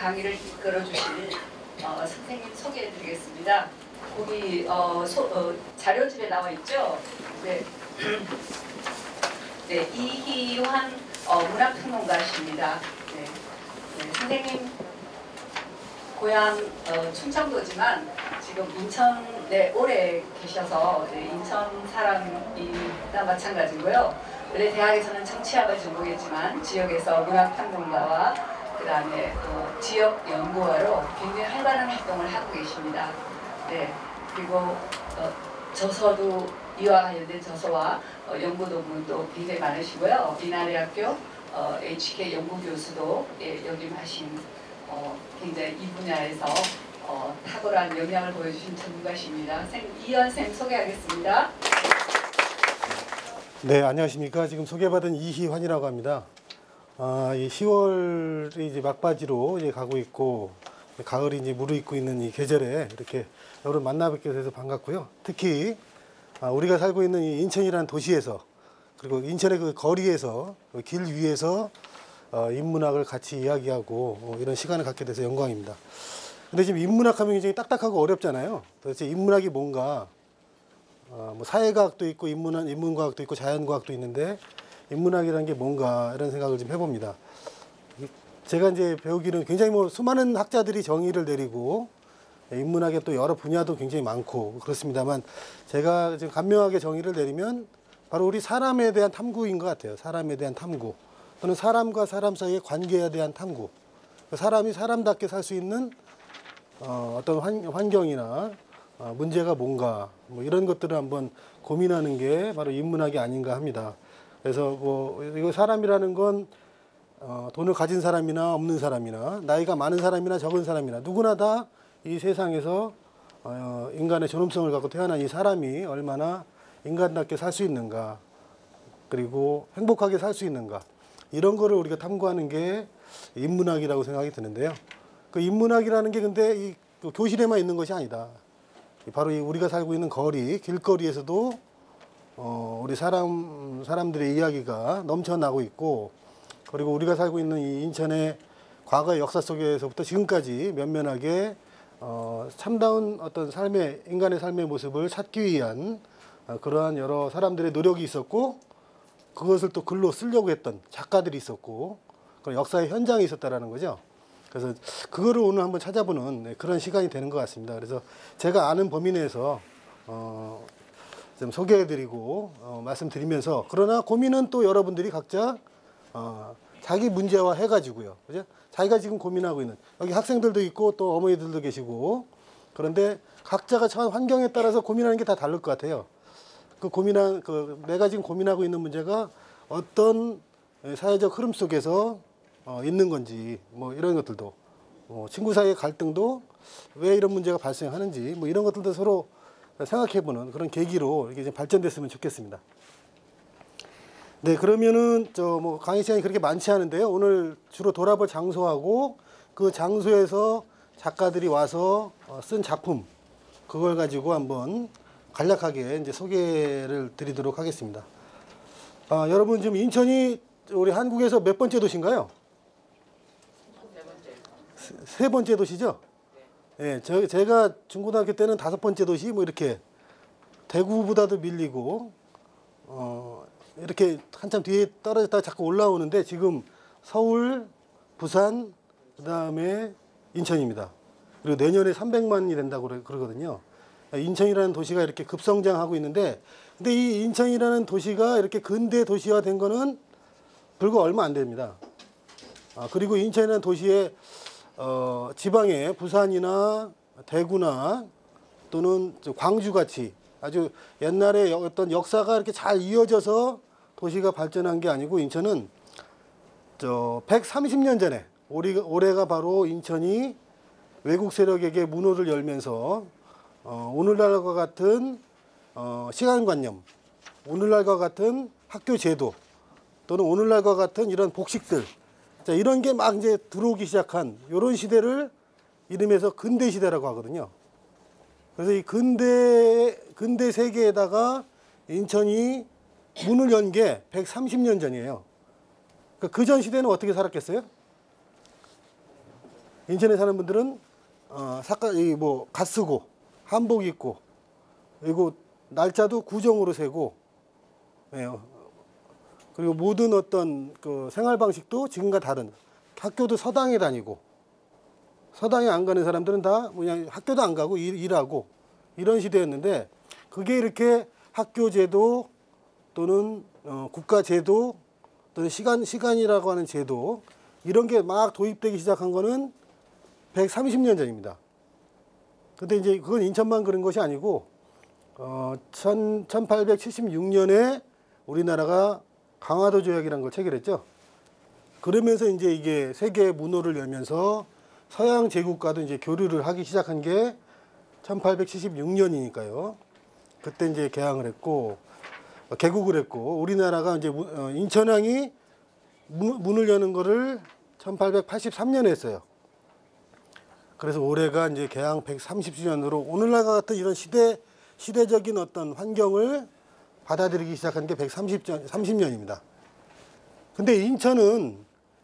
강의를 이끌어 주실 선생님 소개해 드리겠습니다. 거기 자료집에 나와 있죠? 네. 네, 이희환 문학평론가십니다. 네. 네, 선생님 고향 충청도지만 지금 인천에 오래 계셔서 인천 사람이나 마찬가지고요. 원래 대학에서는 정치학을 전공했지만 지역에서 문학평론가와 그 다음에 지역 연구가로 굉장히 활발한 활동을 하고 계십니다. 네, 그리고 저서도 이와 관련된 저서와 연구 논문도 굉장히 많으시고요. 미나리학교 HK 연구교수도 역임하신 굉장히 이 분야에서 탁월한 역량을 보여주신 전문가십니다. 이현 쌤 소개하겠습니다. 네, 안녕하십니까. 지금 소개받은 이희환이라고 합니다. 이 10월이 이제 막바지로 이제 가고 있고 가을이 이제 무르익고 있는 이 계절에 이렇게 여러분 만나뵙게 돼서 반갑고요. 특히 우리가 살고 있는 이 인천이라는 도시에서 그리고 인천의 그 거리에서 그 길 위에서 인문학을 같이 이야기하고 이런 시간을 갖게 돼서 영광입니다. 근데 지금 인문학 하면 굉장히 딱딱하고 어렵잖아요. 도대체 인문학이 뭔가 뭐 사회과학도 있고 인문과학도 있고 자연과학도 있는데 인문학이라는 게 뭔가 이런 생각을 좀 해봅니다. 제가 이제 배우기는 굉장히 뭐 수많은 학자들이 정의를 내리고 인문학의 또 여러 분야도 굉장히 많고 그렇습니다만 제가 지금 간명하게 정의를 내리면 바로 우리 사람에 대한 탐구인 것 같아요. 사람에 대한 탐구 또는 사람과 사람 사이의 관계에 대한 탐구. 사람이 사람답게 살 수 있는 어떤 환경이나 문제가 뭔가 뭐 이런 것들을 한번 고민하는 게 바로 인문학이 아닌가 합니다. 그래서 뭐 이거 사람이라는 건 돈을 가진 사람이나 없는 사람이나 나이가 많은 사람이나 적은 사람이나 누구나 다 이 세상에서 인간의 존엄성을 갖고 태어난 이 사람이 얼마나 인간답게 살 수 있는가 그리고 행복하게 살 수 있는가 이런 거를 우리가 탐구하는 게 인문학이라고 생각이 드는데요. 그 인문학이라는 게 근데 이 교실에만 있는 것이 아니다. 바로 이 우리가 살고 있는 거리, 길거리에서도 우리 사람들의 이야기가 넘쳐나고 있고 그리고 우리가 살고 있는 이 인천의 과거의 역사 속에서부터 지금까지 면면하게 참다운 어떤 인간의 삶의 모습을 찾기 위한 그러한 여러 사람들의 노력이 있었고 그것을 또 글로 쓰려고 했던 작가들이 있었고 역사의 현장에 있었다라는 거죠. 그래서 그거를 오늘 한번 찾아보는 그런 시간이 되는 것 같습니다. 그래서 제가 아는 범위 내에서 좀 소개해드리고 말씀드리면서 그러나 고민은 또 여러분들이 각자 자기 문제화 해가지고요, 그죠? 자기가 지금 고민하고 있는 여기 학생들도 있고 또 어머니들도 계시고 그런데 각자가 처한 환경에 따라서 고민하는 게 다 다를 것 같아요. 내가 지금 고민하고 있는 문제가 어떤 사회적 흐름 속에서 있는 건지 뭐 이런 것들도 친구 사이의 갈등도 왜 이런 문제가 발생하는지 뭐 이런 것들도 서로 생각해보는 그런 계기로 이렇게 좀 발전됐으면 좋겠습니다. 네, 그러면은 뭐 강의 시간이 그렇게 많지 않은데요. 오늘 주로 돌아볼 장소하고 그 장소에서 작가들이 와서 쓴 작품 그걸 가지고 한번 간략하게 이제 소개를 드리도록 하겠습니다. 여러분 지금 인천이 우리 한국에서 몇 번째 도시인가요? 세 번째 도시죠? 네, 제가 중고등학교 때는 5번째 도시 뭐 이렇게 대구보다도 밀리고 이렇게 한참 뒤에 떨어졌다가 자꾸 올라오는데 지금 서울, 부산, 그 다음에 인천입니다. 그리고 내년에 300만이 된다고 그러거든요. 인천이라는 도시가 이렇게 급성장하고 있는데 근데 이 인천이라는 도시가 이렇게 근대 도시화 된 거는 불과 얼마 안 됩니다. 그리고 인천이라는 도시에 지방에 부산이나 대구나 또는 광주같이 아주 옛날에 어떤 역사가 이렇게 잘 이어져서 도시가 발전한 게 아니고 인천은 130년 전에 올해가 바로 인천이 외국 세력에게 문호를 열면서 오늘날과 같은 시간관념, 오늘날과 같은 학교 제도 또는 오늘날과 같은 이런 복식들 이런 게 막 이제 들어오기 시작한 이런 시대를 이름해서 근대 시대라고 하거든요. 그래서 이 근대 세계에다가 인천이 문을 연 게 130년 전이에요. 그 전 시대는 어떻게 살았겠어요? 인천에 사는 분들은 갓 쓰고 한복 입고 그리고 날짜도 구정으로 세고 예, 그리고 모든 어떤 그 생활 방식도 지금과 다른 학교도 서당에 다니고 서당에 안 가는 사람들은 다 그냥 학교도 안 가고 일하고 이런 시대였는데 그게 이렇게 학교 제도 또는 국가 제도 또는 시간이라고 하는 제도 이런 게 막 도입되기 시작한 거는 130년 전입니다. 근데 이제 그건 인천만 그런 것이 아니고 1876년에 우리나라가 강화도 조약이라는 걸 체결했죠. 그러면서 이제 이게 세계 문호를 열면서 서양 제국과도 이제 교류를 하기 시작한 게 1876년이니까요. 그때 이제 개국을 했고 우리나라가 이제 인천항이 문을 여는 거를 1883년에 했어요. 그래서 올해가 이제 개항 130주년으로 오늘날과 같은 이런 시대적인 어떤 환경을 받아들이기 시작한 게 130년입니다. 근데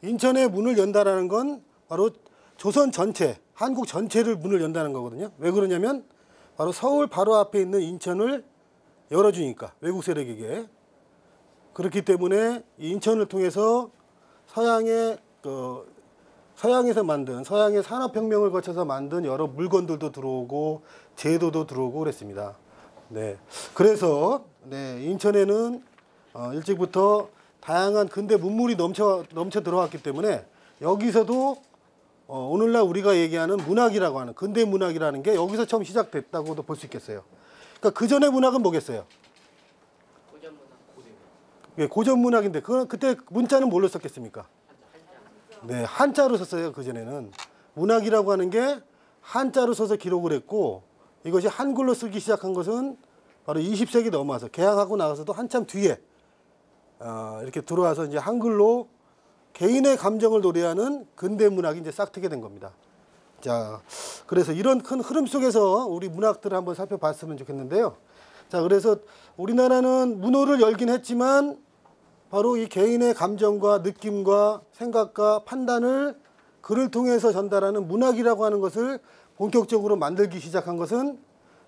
인천의 문을 연다라는 건 바로 조선 전체, 한국 전체를 문을 연다는 거거든요. 왜 그러냐면 바로 서울 바로 앞에 있는 인천을 열어주니까 외국 세력에게. 그렇기 때문에 인천을 통해서 서양에서 만든 서양의 산업혁명을 거쳐서 만든 여러 물건들도 들어오고 제도도 들어오고 그랬습니다. 네, 그래서 인천에는 일찍부터 다양한 근대 문물이 넘쳐 들어왔기 때문에 여기서도 오늘날 우리가 얘기하는 문학이라고 하는 근대 문학이라는 게 여기서 처음 시작됐다고도 볼 수 있겠어요. 그러니까 그 전의 문학은 뭐겠어요? 고전 문학인데 그때 문자는 뭘로 썼겠습니까? 네, 한자로 썼어요. 그 전에는 문학이라고 하는 게 한자로 써서 기록을 했고 이것이 한글로 쓰기 시작한 것은 바로 20세기 넘어와서 개항하고 나가서도 한참 뒤에 이렇게 들어와서 이제 한글로 개인의 감정을 노래하는 근대 문학이 이제 싹트게 된 겁니다. 자, 그래서 이런 큰 흐름 속에서 우리 문학들을 한번 살펴봤으면 좋겠는데요. 자, 그래서 우리나라는 문호를 열긴 했지만 바로 이 개인의 감정과 느낌과 생각과 판단을 글을 통해서 전달하는 문학이라고 하는 것을 본격적으로 만들기 시작한 것은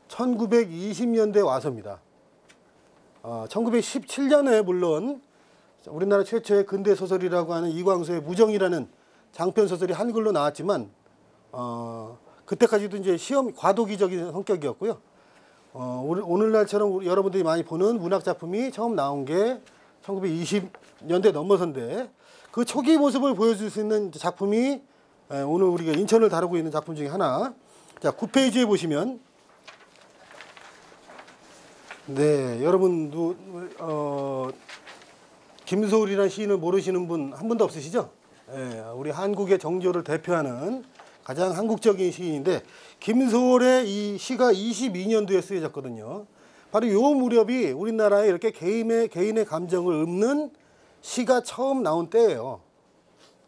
1920년대 와서입니다. 1917년에 물론 우리나라 최초의 근대 소설이라고 하는 이광수의 무정이라는 장편 소설이 한글로 나왔지만 그때까지도 이제 과도기적인 성격이었고요. 오늘날처럼 여러분들이 많이 보는 문학 작품이 처음 나온 게 1920년대 넘어서인데 그 초기 모습을 보여줄 수 있는 작품이 오늘 우리가 인천을 다루고 있는 작품 중에 하나. 자, 9페이지에 보시면 여러분도 김소월이라는 시인을 모르시는 분 한 분도 없으시죠? 우리 한국의 정조를 대표하는 가장 한국적인 시인인데 김소월의 이 시가 22년도에 쓰여졌거든요. 바로 요 무렵이 우리나라에 이렇게 개인의 감정을 읊는 시가 처음 나온 때예요.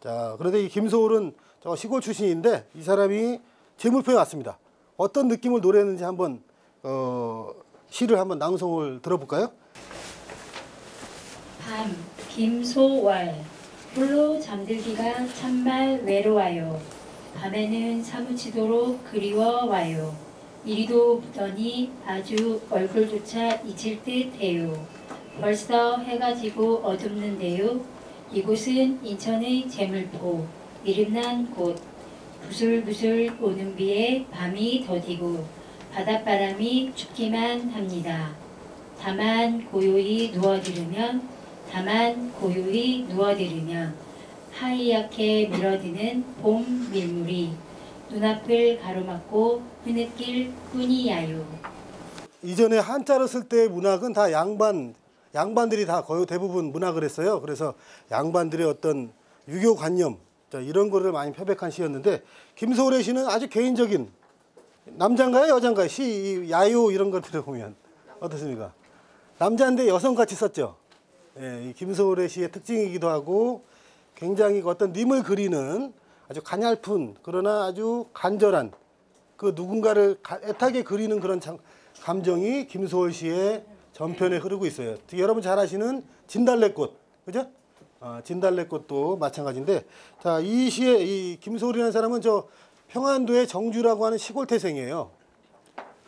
자, 그런데 이 김소월은 저 시골 출신인데 이 사람이 제물포에 왔습니다. 어떤 느낌을 노래했는지 한번 시를 한번 낭송을 들어볼까요? 밤 김소월 홀로 잠들기가 참말 외로워요. 밤에는 사무치도록 그리워와요. 이리도 보더니 아주 얼굴조차 잊힐 듯해요. 벌써 해가 지고 어둡는데요. 이곳은 인천의 제물포 이름난 곳. 부슬부슬 오는 비에 밤이 더디고 바닷바람이 춥기만 합니다. 다만 고요히 누워들으면 하얗게 밀어드는 봄 밀물이 눈앞을 가로막고 흐느낄 뿐이야요. 이전에 한자로 쓸 때 문학은 다 양반들이 다 거의 대부분 문학을 했어요. 그래서 양반들의 어떤 유교관념 이런 거를 많이 표백한 시였는데 김소월의 시는 아주 개인적인 남자인가요 여자인가요? 시 야요 이런 것들을 보면 어떻습니까? 남자인데 여성같이 썼죠. 이 김소월의 시의 특징이기도 하고 굉장히 어떤 님을 그리는 아주 가냘픈 그러나 아주 간절한 그 누군가를 애타게 그리는 그런 감정이 김소월 시의 전편에 흐르고 있어요. 여러분 잘 아시는 진달래꽃, 그죠? 진달래꽃도 마찬가지인데, 자, 이 시에 이 김소월이라는 사람은 저 평안도의 정주라고 하는 시골 태생이에요.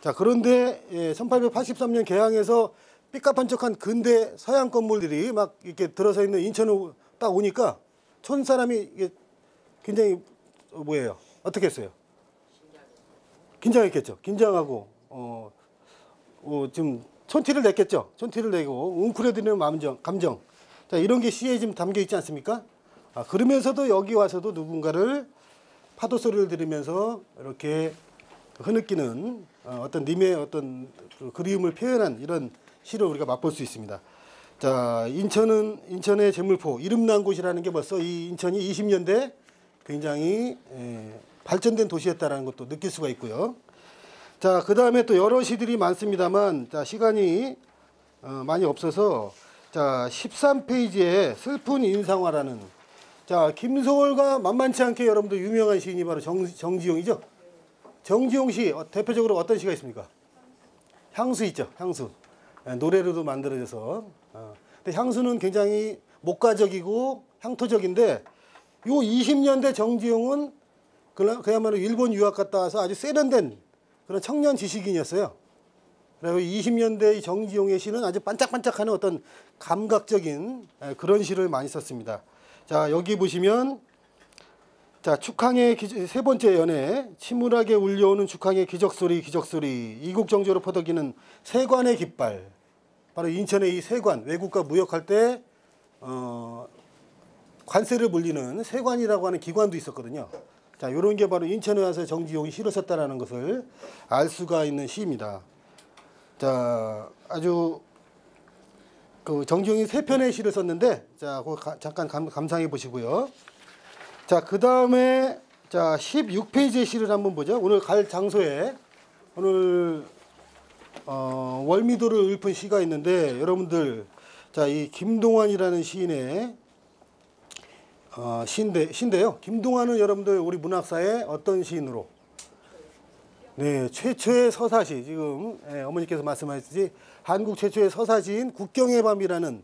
자, 그런데 1883년 개항해서 삐까판쩍한 근대 서양 건물들이 막 이렇게 들어서 있는 인천으로 딱 오니까 촌 사람이 이게 굉장히 뭐예요? 어떻게 했어요? 긴장했겠죠. 긴장하고 좀 촌티를 냈겠죠. 촌티를 내고 웅크려드리는 감정. 자, 이런 게 시에 지금 담겨 있지 않습니까? 그러면서도 여기 와서도 누군가를 파도 소리를 들으면서 이렇게 흐느끼는 어떤 님의 어떤 그 그리움을 표현한 이런 시를 우리가 맛볼 수 있습니다. 자, 인천의 제물포 이름난 곳이라는 게 벌써 이 인천이 20년대 굉장히 발전된 도시였다라는 것도 느낄 수가 있고요. 자, 그 다음에 또 여러 시들이 많습니다만, 자, 시간이 많이 없어서, 자, 13페이지에 슬픈 인상화라는, 자, 김소월과 만만치 않게 여러분들 유명한 시인이 바로 정지용이죠. 정지용 시 대표적으로 어떤 시가 있습니까? 향수 있죠. 향수. 노래로도 만들어져서. 근데 향수는 굉장히 목가적이고 향토적인데, 요 20년대 정지용은 그야말로 일본 유학 갔다 와서 아주 세련된 그런 청년 지식인이었어요. 그리고 20년대 이 정지용의 시는 아주 반짝반짝하는 어떤 감각적인 그런 시를 많이 썼습니다. 자, 여기 보시면, 자, 축항의 세 번째 연애, 침울하게 울려오는 축항의 기적소리, 이국 정조로 퍼덕이는 세관의 깃발. 바로 인천의 이 세관, 외국과 무역할 때 관세를 물리는 세관이라고 하는 기관도 있었거든요. 자, 이런 게 바로 인천에 와서 정지용이 시를 썼다라는 것을 알 수가 있는 시입니다. 자, 아주 그 정지용이 3편의 시를 썼는데, 자, 그거 잠깐 감상해 보시고요. 자, 그 다음에, 자, 16페이지의 시를 한번 보죠. 오늘 갈 장소에 오늘 월미도를 읊은 시가 있는데, 여러분들, 자, 이 김동완이라는 시인의 시인데요. 김동완은 여러분들 우리 문학사의 어떤 시인으로? 네, 최초의 서사시. 지금 어머니께서 말씀하셨듯이 한국 최초의 서사시인 국경의 밤이라는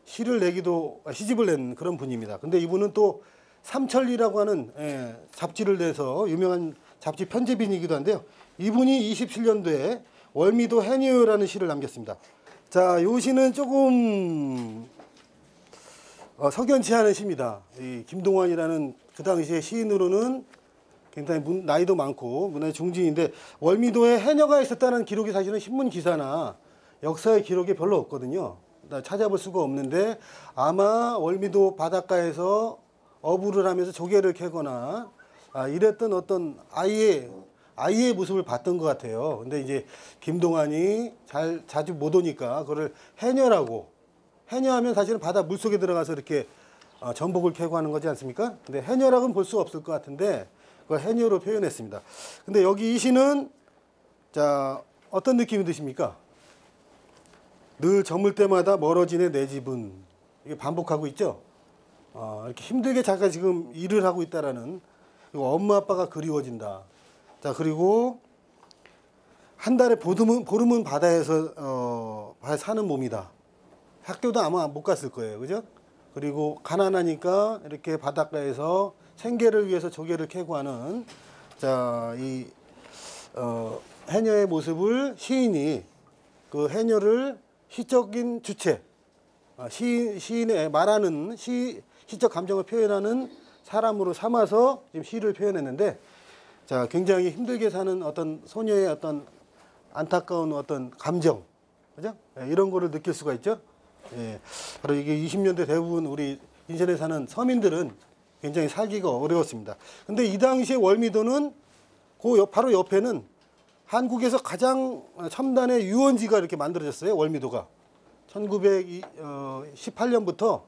시집을 낸 그런 분입니다. 근데 이분은 또 삼천리라고 하는 잡지를 내서 유명한 잡지 편집인이기도 한데요. 이분이 27년도에 월미도 해녀라는 시를 남겼습니다. 자, 요 시는 조금 석연치 않은 시입니다. 이 김동완이라는 그 당시의 시인으로는 굉장히 나이도 많고 문화의 중진인데, 월미도에 해녀가 있었다는 기록이 사실은 신문 기사나 역사의 기록이 별로 없거든요. 찾아볼 수가 없는데, 아마 월미도 바닷가에서 어부를 하면서 조개를 캐거나 이랬던 어떤 아이의 모습을 봤던 것 같아요. 근데 이제 김동완이 자주 못 오니까 그거를 해녀하면 사실은 바다 물속에 들어가서 이렇게 전복을 캐고 하는 거지 않습니까? 근데 해녀라고는 볼 수 없을 것 같은데 그걸 해녀로 표현했습니다. 근데 여기 이 시는, 자, 어떤 느낌이 드십니까? 늘 저물 때마다 멀어지네 내 집은. 이게 반복하고 있죠? 이렇게 힘들게 자기가 지금 일을 하고 있다라는, 그리고 엄마 아빠가 그리워진다. 자, 그리고 한 달에 보름은 바다에서 사는 몸이다. 학교도 아마 못 갔을 거예요. 그죠? 그리고 가난하니까 이렇게 바닷가에서 생계를 위해서 조개를 캐고 하는, 자, 이 해녀의 모습을 시인이 그 해녀를 시적인 주체, 시인의 말하는 시적 감정을 표현하는 사람으로 삼아서 지금 시를 표현했는데, 자, 굉장히 힘들게 사는 어떤 소녀의 어떤 안타까운 어떤 감정, 그죠? 이런 거를 느낄 수가 있죠. 예, 바로 이게 20년대 대부분 우리 인천에 사는 서민들은 굉장히 살기가 어려웠습니다. 근데 이 당시에 월미도는 바로 옆에는 한국에서 가장 첨단의 유원지가 이렇게 만들어졌어요. 월미도가 1918년부터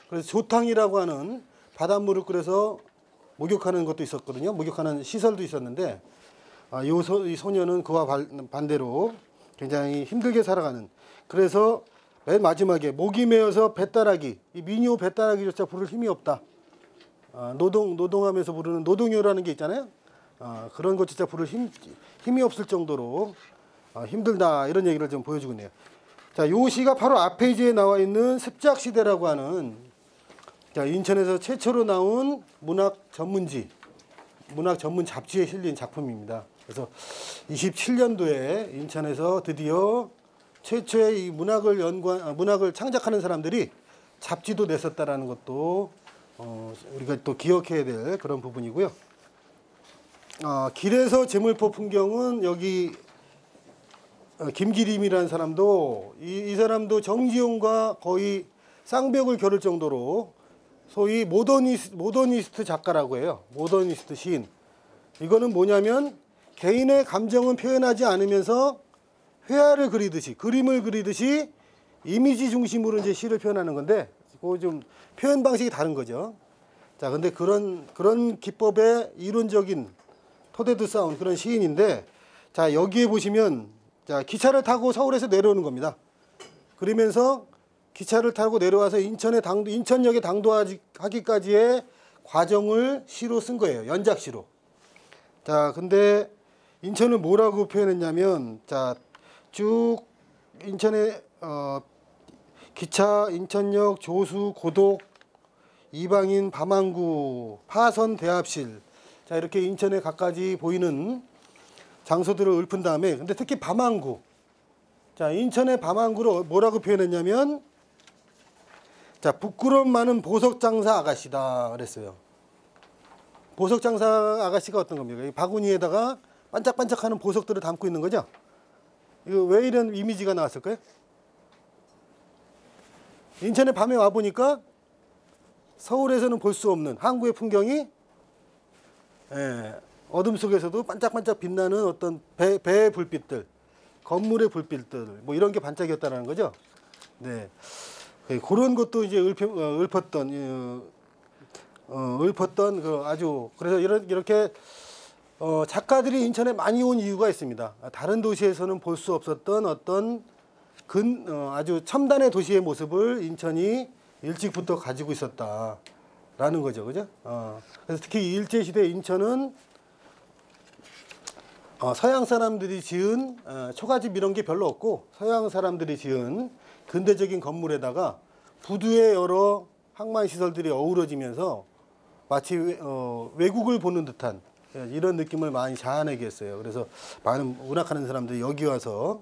그래서 조탕이라고 하는 바닷물을 끓여서 목욕하는 것도 있었거든요. 목욕하는 시설도 있었는데, 이 소녀는 그와 반대로 굉장히 힘들게 살아가는, 그래서 맨 마지막에 목이 메어서 뱃따라기, 이 민요 뱃따라기조차 부를 힘이 없다. 노동하면서 부르는 노동요라는 게 있잖아요. 그런 것조차 부를 힘이 없을 정도로 힘들다, 이런 얘기를 좀 보여주고 있네요. 자, 요 시가 바로 앞 페이지에 나와 있는 습작시대라고 하는 자, 인천에서 최초로 나온 문학 전문지, 문학 전문 잡지에 실린 작품입니다. 그래서 27년도에 인천에서 드디어 최초의 이 문학을 창작하는 사람들이 잡지도 냈었다라는 것도 우리가 또 기억해야 될 그런 부분이고요. 길에서 제물포 풍경은 여기 김기림이라는 사람도 이 사람도 정지용과 거의 쌍벽을 겨룰 정도로 소위 모더니스트 작가라고 해요. 모더니스트 시인. 이거는 뭐냐면 개인의 감정은 표현하지 않으면서 회화를 그리듯이, 그림을 그리듯이 이미지 중심으로 이제 시를 표현하는 건데, 그거 좀 표현 방식이 다른 거죠. 자, 근데 그런 기법의 이론적인 토대도 쌓은 그런 시인인데, 자, 여기에 보시면, 자, 기차를 타고 서울에서 내려오는 겁니다. 그러면서 기차를 타고 내려와서 인천역에 당도하기까지의 과정을 시로 쓴 거예요. 연작시로. 자, 근데 인천을 뭐라고 표현했냐면, 자, 쭉 인천에 기차, 인천역, 조수, 고독, 이방인, 밤항구, 파선, 대합실. 자, 이렇게 인천에 갖가지 보이는 장소들을 읊은 다음에, 근데 특히 밤항구. 자, 인천의 밤항구를 뭐라고 표현했냐면, 자, 부끄럼 많은 보석장사 아가씨다 그랬어요. 보석장사 아가씨가 어떤 겁니까? 이 바구니에다가 반짝반짝하는 보석들을 담고 있는 거죠. 이거 왜 이런 이미지가 나왔을까요? 인천에 밤에 와보니까 서울에서는 볼 수 없는 항구의 풍경이 어둠 속에서도 반짝반짝 빛나는 어떤 배의 불빛들, 건물의 불빛들, 뭐 이런 게 반짝였다는 거죠. 네. 그런 것도 이제 읊었던 그 아주, 그래서 이렇게 작가들이 인천에 많이 온 이유가 있습니다. 다른 도시에서는 볼 수 없었던 어떤 아주 첨단의 도시의 모습을 인천이 일찍부터 가지고 있었다라는 거죠, 그죠? 그래서 특히 일제시대 인천은 서양 사람들이 지은 초가집 이런 게 별로 없고, 서양 사람들이 지은 근대적인 건물에다가 부두의 여러 항만 시설들이 어우러지면서 마치 외국을 보는 듯한 이런 느낌을 많이 자아내게 했어요. 그래서 많은 문학하는 사람들이 여기 와서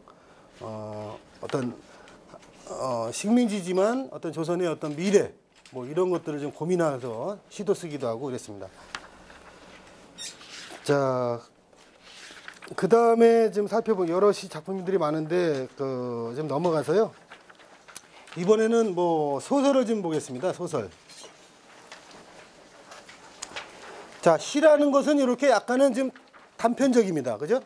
어떤 식민지지만 어떤 조선의 어떤 미래 뭐 이런 것들을 좀 고민하면서 시도 쓰기도 하고 그랬습니다. 자, 그 다음에 좀 살펴본 여러 시 작품들이 많은데 좀 넘어가서요. 이번에는 뭐 소설을 좀 보겠습니다. 소설. 자, 시라는 것은 이렇게 약간은 좀 단편적입니다. 그죠?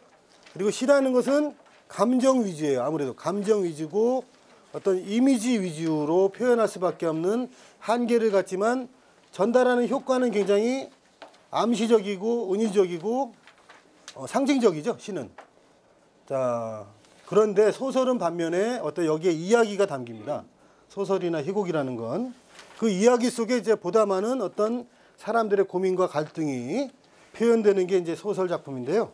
그리고 시라는 것은 감정 위주예요. 아무래도 감정 위주고 어떤 이미지 위주로 표현할 수밖에 없는 한계를 갖지만 전달하는 효과는 굉장히 암시적이고 은유적이고 상징적이죠. 시는. 자, 그런데 소설은 반면에 어떤 여기에 이야기가 담깁니다. 소설이나 희곡이라는 건 그 이야기 속에 이제 보다 많은 어떤 사람들의 고민과 갈등이 표현되는 게 이제 소설 작품인데요.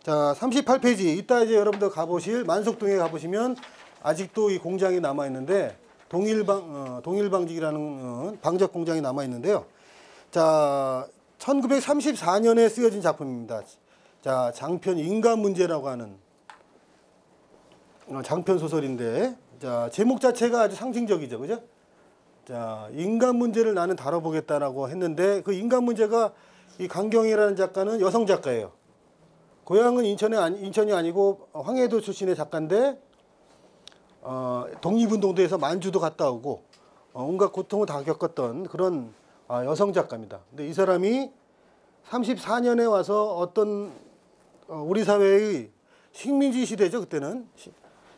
자, 38페이지. 이따 이제 여러분들 가보실 만석동에 가보시면 아직도 이 공장이 남아 있는데 동일방직이라는 방적 공장이 남아 있는데요. 자, 1934년에 쓰여진 작품입니다. 자, 장편 인간 문제라고 하는 장편 소설인데, 자, 제목 자체가 아주 상징적이죠, 그죠? 자, 인간 문제를 나는 다뤄보겠다라고 했는데, 그 인간 문제가 이 강경이라는 작가는 여성 작가예요. 고향은 인천이 아니고 황해도 출신의 작가인데, 독립운동도 해서 만주도 갔다 오고, 온갖 고통을 다 겪었던 그런 여성 작가입니다. 근데 이 사람이 34년에 와서 어떤 우리 사회의 식민지 시대죠, 그때는.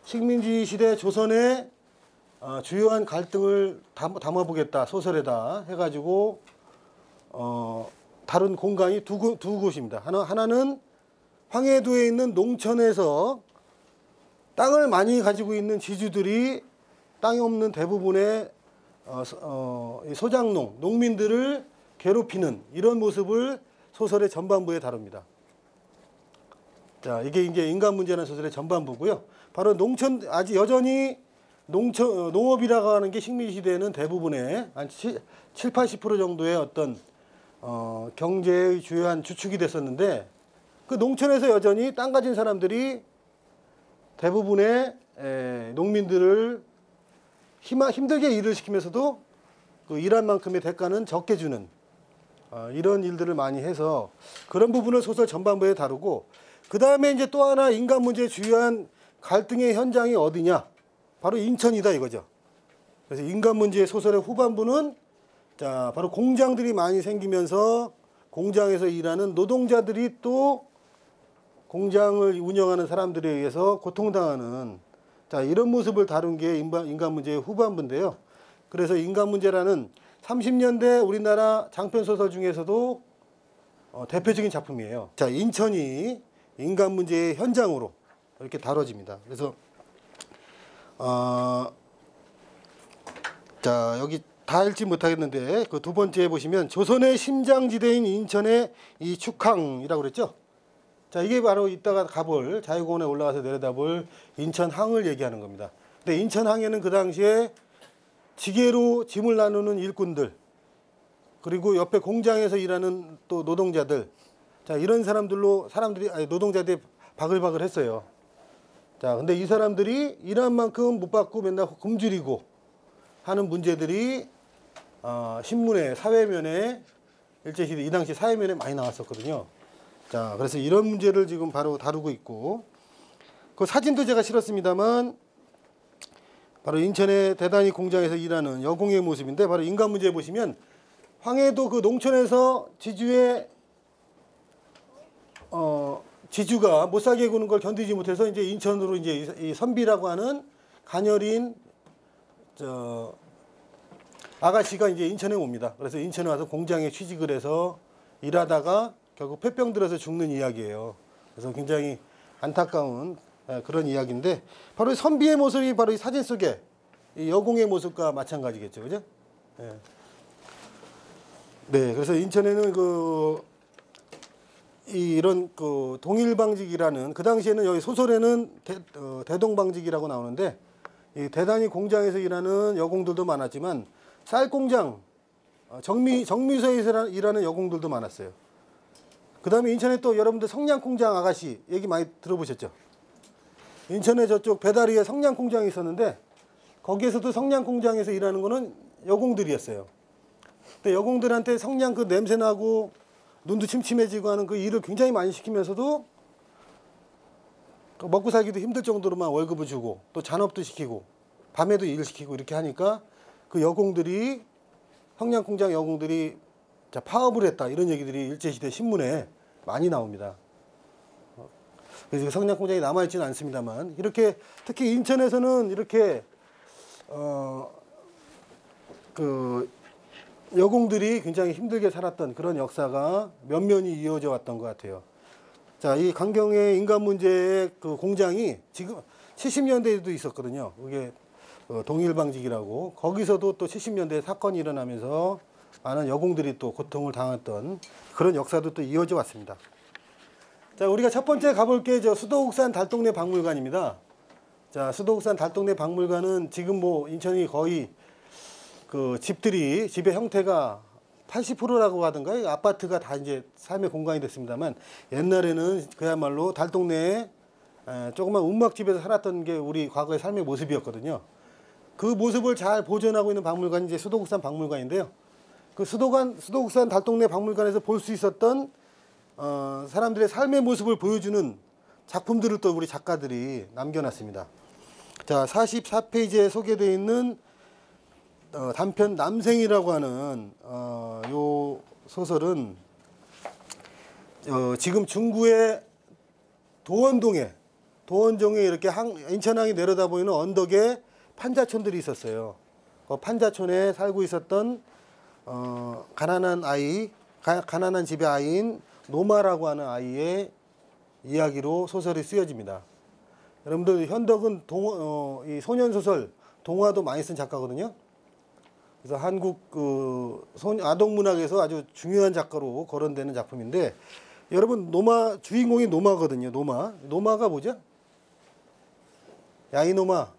식민지 시대 조선의 주요한 갈등을 담아보겠다 소설에다 해가지고 다룬 공간이 두 곳입니다. 하나는 황해도에 있는 농촌에서 땅을 많이 가지고 있는 지주들이 땅이 없는 대부분의 소작농, 농민들을 괴롭히는 이런 모습을 소설의 전반부에 다룹니다. 자, 이게 이제 인간 문제라는 소설의 전반부고요. 바로 농촌, 아직 여전히 농업이라고 하는 게 식민시대에는 대부분의 한 7, 80% 정도의 어떤 경제의 주요한 주축이 됐었는데 그 농촌에서 여전히 땅 가진 사람들이 대부분의 농민들을 힘들게 일을 시키면서도 그 일한 만큼의 대가는 적게 주는 이런 일들을 많이 해서 그런 부분을 소설 전반부에 다루고 그 다음에 이제 또 하나 인간 문제의 주요한 갈등의 현장이 어디냐? 바로 인천이다 이거죠. 그래서 인간 문제의 소설의 후반부는 자 바로 공장들이 많이 생기면서 공장에서 일하는 노동자들이 또 공장을 운영하는 사람들에 의해서 고통당하는 자 이런 모습을 다룬 게 인간 문제의 후반부인데요. 그래서 인간 문제라는 30년대 우리나라 장편 소설 중에서도 대표적인 작품이에요. 자 인천이 인간 문제의 현장으로 이렇게 다뤄집니다. 그래서 자 여기 다 읽지 못하겠는데 그 두 번째에 보시면 조선의 심장지대인 인천의 이 축항이라고 그랬죠. 자 이게 바로 이따가 가볼 자유공원에 올라가서 내려다볼 인천항을 얘기하는 겁니다. 근데 인천항에는 그 당시에 지게로 짐을 나누는 일꾼들 그리고 옆에 공장에서 일하는 또 노동자들 자 이런 사람들이 노동자들이 바글바글 했어요. 자 근데 이 사람들이 일한 만큼 못 받고 맨날 굶주리고 하는 문제들이 신문에 사회면에 일제시대 이 당시 사회면에 많이 나왔었거든요. 자 그래서 이런 문제를 지금 바로 다루고 있고 그 사진도 제가 실었습니다만 바로 인천의 대단히 공장에서 일하는 여공의 모습인데 바로 인간 문제 보시면 황해도 그 농촌에서 지주가 못 살게 구는 걸 견디지 못해서 이제 인천으로 이제 이 선비라고 하는 가녀린 아가씨가 이제 인천에 옵니다. 그래서 인천에 와서 공장에 취직을 해서 일하다가 결국 폐병 들어서 죽는 이야기예요. 그래서 굉장히 안타까운 그런 이야기인데 바로 선비의 모습이 바로 이 사진 속에 이 여공의 모습과 마찬가지겠죠, 그죠? 네. 네, 그래서 인천에는 이런 동일방직이라는 그 당시에는 여기 소설에는 대동방직이라고 나오는데 이 대단히 공장에서 일하는 여공들도 많았지만 쌀공장 정미소에서 일하는 여공들도 많았어요. 그 다음에 인천에 또 여러분들 성냥공장 아가씨 얘기 많이 들어보셨죠? 인천에 저쪽 배다리에 성냥공장이 있었는데 거기에서도 성냥공장에서 일하는 거는 여공들이었어요. 근데 여공들한테 성냥 그 냄새나고 눈도 침침해지고 하는 그 일을 굉장히 많이 시키면서도 먹고 살기도 힘들 정도로만 월급을 주고 또 잔업도 시키고 밤에도 일을 시키고 이렇게 하니까 그 여공들이 성냥공장 여공들이 파업을 했다 이런 얘기들이 일제시대 신문에 많이 나옵니다. 그래서 성냥공장이 남아있지는 않습니다만 이렇게 특히 인천에서는 이렇게 여공들이 굉장히 힘들게 살았던 그런 역사가 면면이 이어져 왔던 것 같아요. 자, 이 강경의 인간 문제의 그 공장이 지금 70년대에도 있었거든요. 그게 동일방직이라고 거기서도 또 70년대에 사건이 일어나면서 많은 여공들이 또 고통을 당했던 그런 역사도 또 이어져 왔습니다. 자, 우리가 첫 번째 가볼 게 수도국산 달동네 박물관입니다. 자, 수도국산 달동네 박물관은 지금 인천이 거의 그 집의 형태가 80%라고 하던가요? 아파트가 다 이제 삶의 공간이 됐습니다만 옛날에는 그야말로 달동네에 조그만 운막집에서 살았던 게 우리 과거의 삶의 모습이었거든요. 그 모습을 잘 보존하고 있는 박물관이 이제 수도국산 박물관인데요. 그 수도국산 달동네 박물관에서 볼 수 있었던 사람들의 삶의 모습을 보여주는 작품들을 또 우리 작가들이 남겨놨습니다. 자, 44페이지에 소개되어 있는 단편 남생이라고 하는 요 소설은 지금 중구의 도원동에 이렇게 인천항이 내려다보이는 언덕에 판자촌들이 있었어요. 그 판자촌에 살고 있었던 가난한 집의 아이인 노마라고 하는 아이의 이야기로 소설이 쓰여집니다. 여러분들 현덕은 이 소년소설 동화도 많이 쓴 작가거든요. 그래서 한국 아동문학에서 아주 중요한 작가로 거론되는 작품인데 여러분 주인공이 노마거든요. 노마가 뭐죠? 야이노마.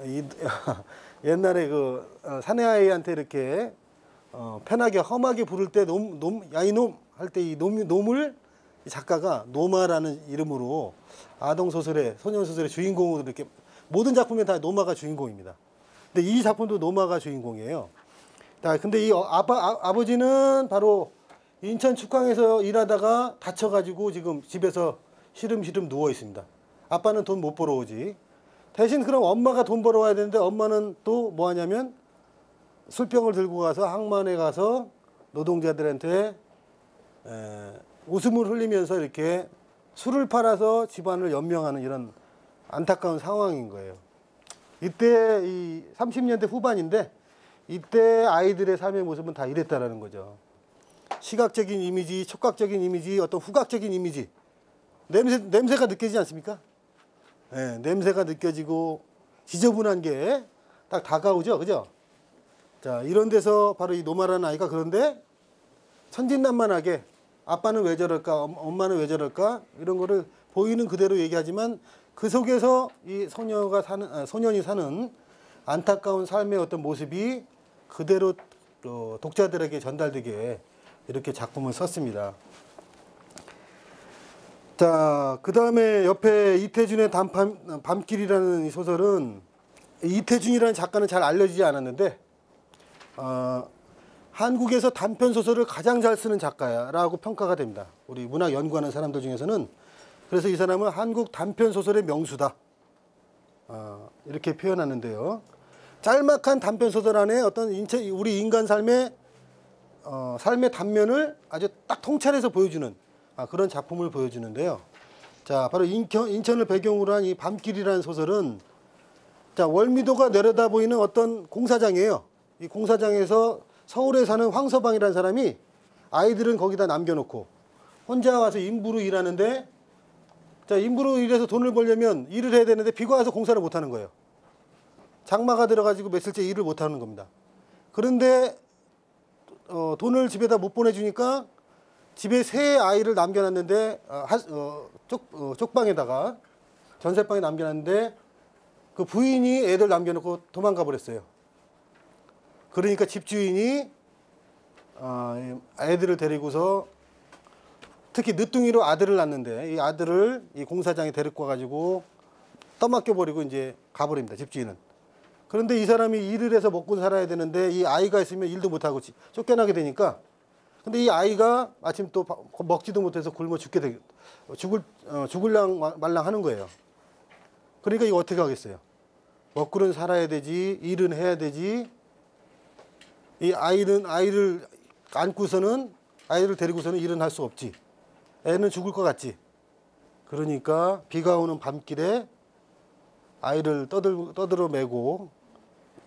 이, 옛날에 그 사내 아이한테 이렇게 편하게 험하게 부를 때 야 이놈 할 때 이 놈을 작가가 노마라는 이름으로 아동 소설의 소년 소설의 주인공으로 이렇게 모든 작품에 다 노마가 주인공입니다. 근데 이 작품도 노마가 주인공이에요. 자, 근데 이 아버지는 바로 인천 축항에서 일하다가 다쳐가지고 지금 집에서 시름시름 누워 있습니다. 아빠는 돈 못 벌어 오지. 대신 그럼 엄마가 돈 벌어 와야 되는데 엄마는 또 뭐 하냐면 술병을 들고 가서 항만에 가서 노동자들한테 웃음을 흘리면서 이렇게 술을 팔아서 집안을 연명하는 이런 안타까운 상황인 거예요. 이때 이 30년대 후반인데 이때 아이들의 삶의 모습은 다 이랬다라는 거죠. 시각적인 이미지, 촉각적인 이미지, 어떤 후각적인 이미지, 냄새가 느껴지지 않습니까? 네, 냄새가 느껴지고 지저분한 게 딱 다가오죠, 그죠? 자, 이런 데서 바로 이 노마라는 아이가 그런데 천진난만하게 아빠는 왜 저럴까, 엄마는 왜 저럴까 이런 거를 보이는 그대로 얘기하지만 그 속에서 이 소년이 사는 안타까운 삶의 어떤 모습이 그대로 독자들에게 전달되게 이렇게 작품을 썼습니다. 자, 그 다음에 옆에 이태준의 밤길이라는 이 소설은 이태준이라는 작가는 잘 알려지지 않았는데 한국에서 단편 소설을 가장 잘 쓰는 작가라고 평가가 됩니다. 우리 문학 연구하는 사람들 중에서는. 그래서 이 사람은 한국 단편 소설의 명수다. 이렇게 표현하는데요. 짤막한 단편 소설 안에 어떤 우리 인간 삶의 단면을 아주 딱 통찰해서 보여주는 그런 작품을 보여주는데요. 자, 바로 인천을 배경으로 한 이 밤길이라는 소설은 자, 월미도가 내려다 보이는 어떤 공사장이에요. 이 공사장에서 서울에 사는 황서방이라는 사람이 아이들은 거기다 남겨놓고 혼자 와서 인부로 일하는데 자, 인부로 일해서 돈을 벌려면 일을 해야 되는데 비가 와서 공사를 못하는 거예요. 장마가 들어가지고 며칠째 일을 못하는 겁니다. 그런데 돈을 집에다 못 보내주니까 집에 세 아이를 남겨놨는데 쪽방에다가 전세방에 남겨놨는데 그 부인이 애들 남겨놓고 도망가 버렸어요. 그러니까 집주인이 애들을 데리고서 특히 늦둥이로 아들을 낳는데 이 아들을 이 공사장에 데리고 와가지고 떠맡겨 버리고 이제 가버립니다. 집주인은. 그런데 이 사람이 일을 해서 먹고 살아야 되는데 이 아이가 있으면 일도 못하고 쫓겨나게 되니까 근데 이 아이가 마침 또 먹지도 못해서 굶어 죽을랑 말랑 하는 거예요. 그러니까 이거 어떻게 하겠어요? 먹고는 살아야 되지, 일은 해야 되지. 이 아이를 안고서는 아이를 데리고서는 일은 할 수 없지. 애는 죽을 것 같지. 그러니까 비가 오는 밤길에 아이를 떠들어 메고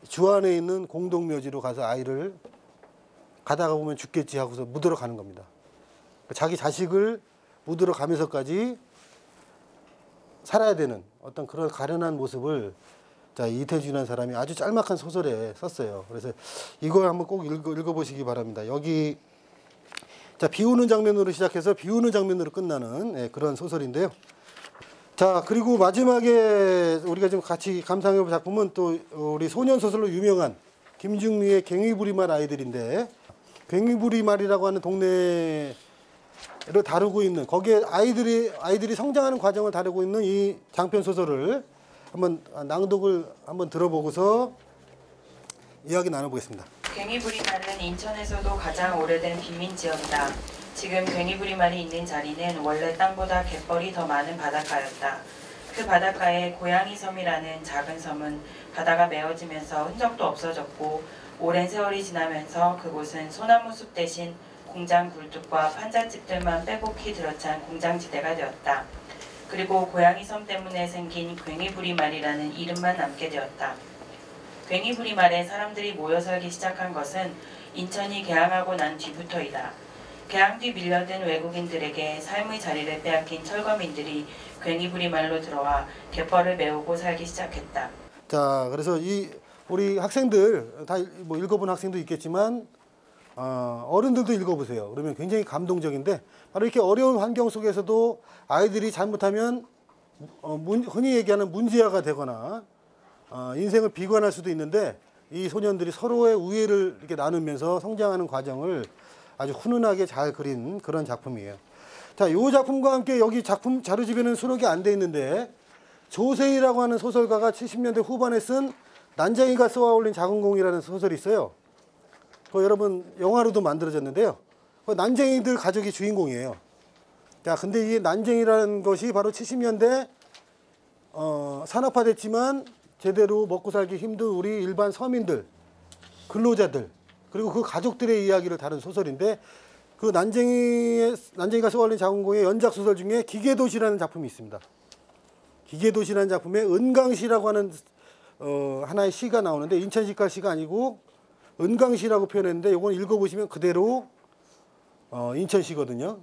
주 안에 있는 공동묘지로 가서 아이를 가다가 보면 죽겠지 하고서 묻으러 가는 겁니다. 자기 자식을 묻으러 가면서까지 살아야 되는 어떤 그런 가련한 모습을 자, 이태준이라는 사람이 아주 짤막한 소설에 썼어요. 그래서 이걸 한번 꼭 읽어보시기 바랍니다. 여기 자, 비 오는 장면으로 시작해서 비 오는 장면으로 끝나는 그런 소설인데요. 자, 그리고 마지막에 우리가 좀 같이 감상해볼 작품은 또 우리 소년 소설로 유명한 김중미의 괭이부리말 아이들인데 괭이부리말이라고 하는 동네를 다루고 있는 거기에 아이들이 성장하는 과정을 다루고 있는 이 장편 소설을 한번 낭독을 한번 들어보고서 이야기 나눠보겠습니다. 괭이부리말은 인천에서도 가장 오래된 빈민지역이다. 지금 괭이부리말이 있는 자리는 원래 땅보다 갯벌이 더 많은 바닷가였다. 그 바닷가에 고양이섬이라는 작은 섬은 바다가 메워지면서 흔적도 없어졌고 오랜 세월이 지나면서 그곳은 소나무 숲 대신 공장 굴뚝과 판잣집들만 빼곡히 들어찬 공장지대가 되었다. 그리고 고양이섬 때문에 생긴 괭이부리말이라는 이름만 남게 되었다. 괭이부리말에 사람들이 모여 살기 시작한 것은 인천이 개항하고 난 뒤부터이다. 개항 뒤 밀려든 외국인들에게 삶의 자리를 빼앗긴 철거민들이 괭이부리말로 들어와 갯벌을 메우고 살기 시작했다. 자, 그래서 우리 학생들 다 뭐 읽어본 학생도 있겠지만 어른들도 읽어보세요. 그러면 굉장히 감동적인데 바로 이렇게 어려운 환경 속에서도 아이들이 잘못하면 흔히 얘기하는 문제아가 되거나 인생을 비관할 수도 있는데 이 소년들이 서로의 우애를 이렇게 나누면서 성장하는 과정을 아주 훈훈하게 잘 그린 그런 작품이에요. 자, 이 작품과 함께 여기 작품 자료집에는 수록이 안 돼 있는데 조세희라고 하는 소설가가 70년대 후반에 쓴 난쟁이가 쏘아올린 작은 공이라는 소설이 있어요. 그 여러분 영화로도 만들어졌는데요. 그 난쟁이들 가족이 주인공이에요. 자, 근데 이 난쟁이라는 것이 바로 70년대 산업화됐지만 제대로 먹고 살기 힘든 우리 일반 서민들, 근로자들, 그리고 그 가족들의 이야기를 다룬 소설인데 그 난쟁이가 쏘아올린 작은 공의 연작 소설 중에 기계도시라는 작품이 있습니다. 기계도시라는 작품에 은강시라고 하는 하나의 시가 나오는데 인천시가 시가 아니고 은강시라고 표현했는데 이건 읽어보시면 그대로 인천시거든요.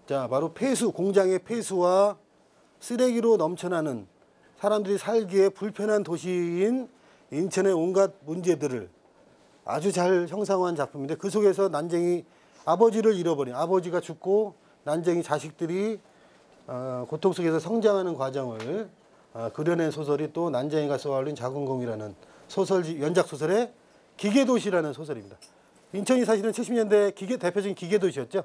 자, 바로 폐수, 공장의 폐수와 쓰레기로 넘쳐나는 사람들이 살기에 불편한 도시인 인천의 온갖 문제들을 아주 잘 형상화한 작품인데 그 속에서 난쟁이 아버지를 잃어버린, 아버지가 죽고 난쟁이 자식들이 고통 속에서 성장하는 과정을 그려낸 소설이 또 난쟁이가 쏘아올린 작은 공이라는 소설집, 연작 소설의 기계도시라는 소설입니다. 인천이 사실은 70년대 대표적인 기계도시였죠.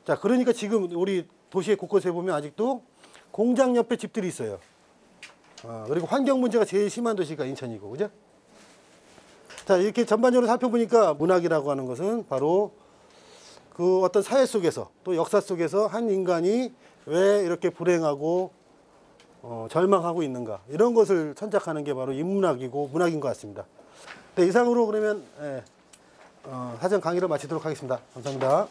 자, 그러니까 지금 우리 도시의 곳곳에 보면 아직도 공장 옆에 집들이 있어요. 그리고 환경 문제가 제일 심한 도시가 인천이고, 그죠? 자, 이렇게 전반적으로 살펴보니까 문학이라고 하는 것은 바로 그 어떤 사회 속에서 또 역사 속에서 한 인간이 왜 이렇게 불행하고 절망하고 있는가 이런 것을 천착하는 게 바로 인문학이고 문학인 것 같습니다. 네, 이상으로 그러면 사전 강의를 마치도록 하겠습니다. 감사합니다.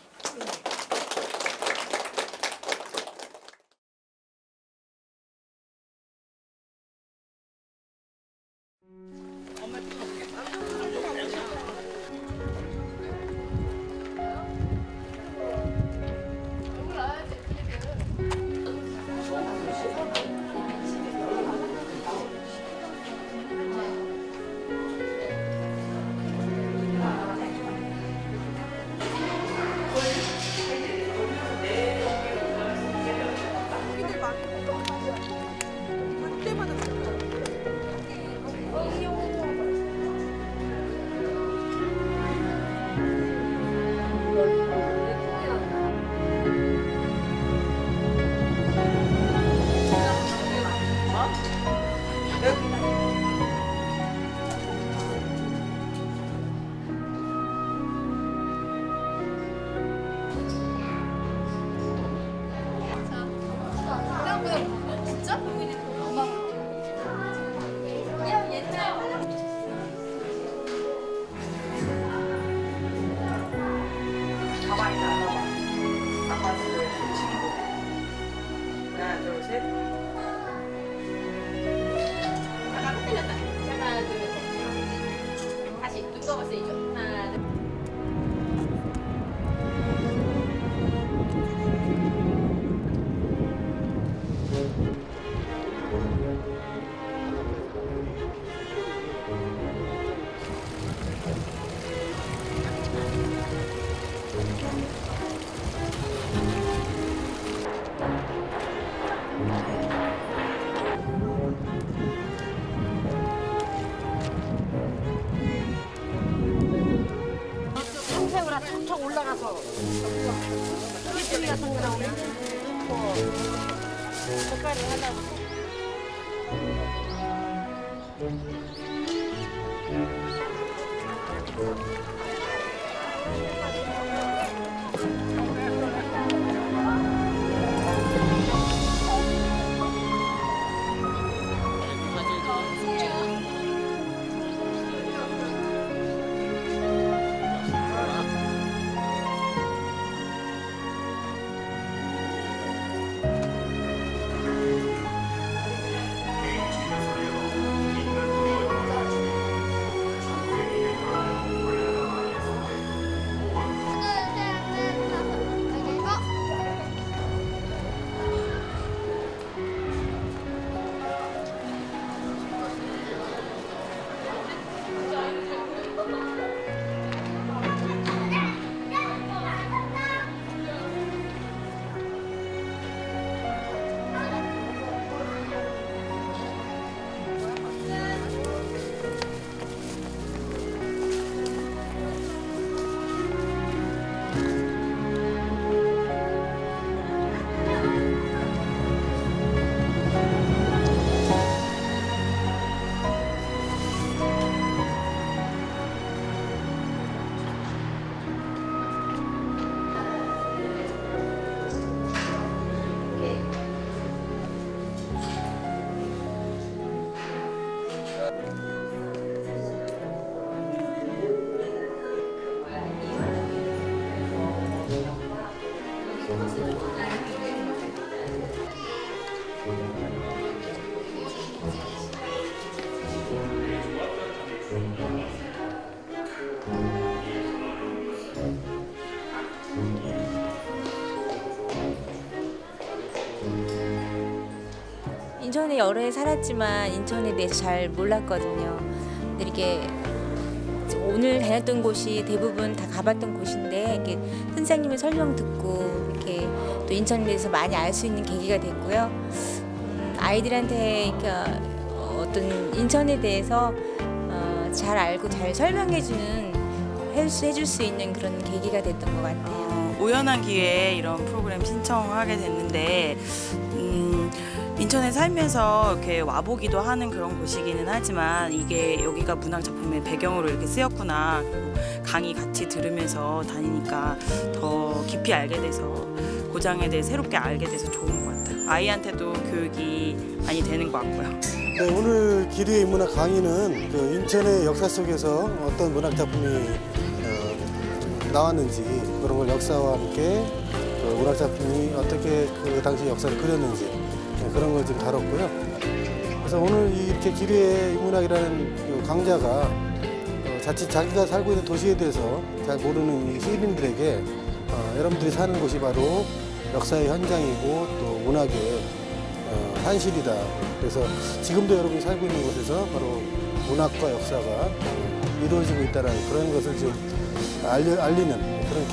가만히 나가봐. 아빠를 친구. 하나, 둘, 셋. 하나, 둘, 셋. 다시 눈 감았어야죠. 하나, 둘. 평생으로 툭툭 올라가서 삐뚤이 같은 거 나오면 색깔이 하나 인천에 여러 해 살았지만 인천에 대해서 잘 몰랐거든요. 근데 이렇게 오늘 다녔던 곳이 대부분 다 가봤던 곳인데 이렇게 선생님의 설명 듣고 이렇게 또 인천에 대해서 많이 알 수 있는 계기가 됐고요. 아이들한테 이렇게 어떤 인천에 대해서 잘 알고 잘 설명해주는 해줄 수 있는 그런 계기가 됐던 것 같아요. 우연한 기회에 이런 프로그램 신청하게 됐는데 인천에 살면서 이렇게 와보기도 하는 그런 곳이기는 하지만 이게 여기가 문학 작품의 배경으로 이렇게 쓰였구나. 그리고 강의 같이 들으면서 다니니까 더 깊이 알게 돼서 고장에 대해 새롭게 알게 돼서 좋은 것 같아요. 아이한테도 교육이 많이 되는 것 같고요. 네, 오늘 기류의 인문학 강의는 그 인천의 역사 속에서 어떤 문학 작품이 나왔는지 그런 걸 역사와 함께 그 문학 작품이 어떻게 그 당시 역사를 그렸는지 그런 걸 좀 다뤘고요. 그래서 오늘 이렇게 기류의 인문학이라는 그 강좌가 자칫 자기가 살고 있는 도시에 대해서 잘 모르는 이 시민들에게 여러분들이 사는 곳이 바로 역사의 현장이고 또 문학의 산실이다. 그래서 지금도 여러분이 살고 있는 곳에서 바로 문학과 역사가 이루어지고 있다는 그런 것을 좀 알리는 그런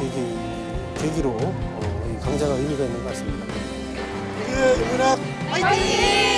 계기로 이 강좌가 의미가 있는 것 같습니다. 기류의 인문학 화이팅!